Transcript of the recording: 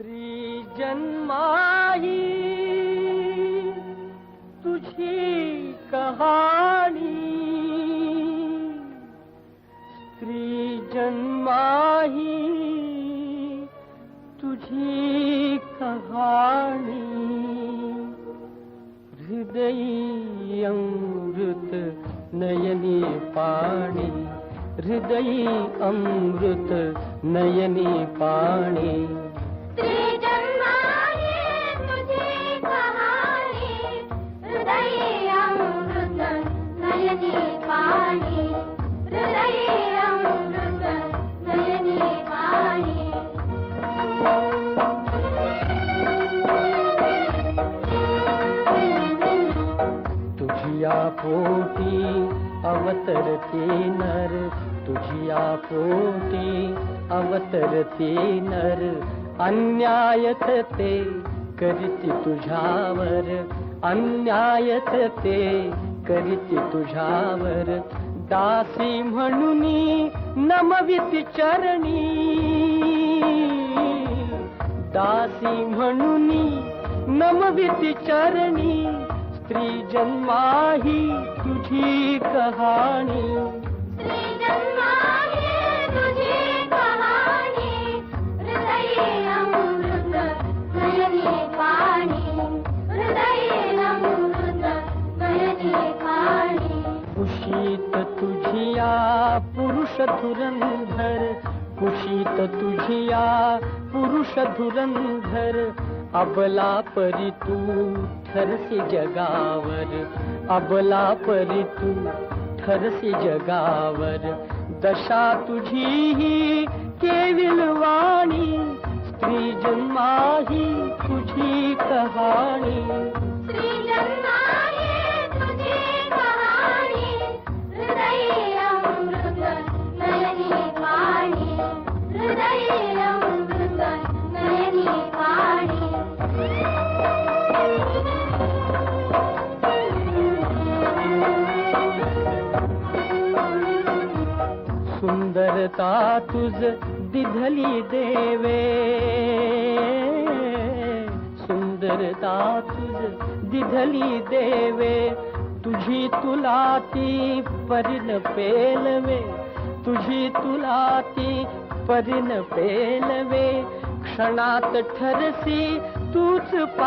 स्त्री जन्माही तुझी कहाणी, स्त्री जन्माही तुझी कहाणी, हृदयी अमृत नयनी पाणी, हृदयी अमृत नयनी पाणी। स्त्री जन्माही तुझी कहाणी, हृदयी अमृत नयनी पाणी, हृदयी अमृत नयनी पाणी। तुझिया पोटी अवतरते नर, तुझिया पोटी अवतरते नर, अन्यायत ते करीती तुझ्यावर, अन्यायत ते करीती तुझ्यावर, दासी म्हणूनी नमविती चरणी, दासी म्हणूनी नमविती चरणी, स्त्री जन्माही तुझी कहाणी। स्त्री जन्माही तुझी कहाणी, हृदयी अमृत नयनी पाणी, हृदयी अमृत नयनी पाणी। कुशीत तुझिया पुरुष धुरंधर, कुशीत तुझिया पुरुष धुरंधर, अबला परी तू ठरसी जगावर, अबला परी तू ठरसी जगावर, दशा तुझी ही केविलवाणी, स्त्री जन्माही तुझी कहाणी। स्त्री जन्माही तुझी कहाणी, हृदयी अमृत नयनी पाणी, हृदयी अमृत नयनी पाणी। सुंदरता तुझ दिधली देवे, सुंदरता तुझ दिधली देवे, तुझी तुलाती परिन पेलवे, तुझी तुलाती परिन पेलवे, क्षणात ठरसी तूच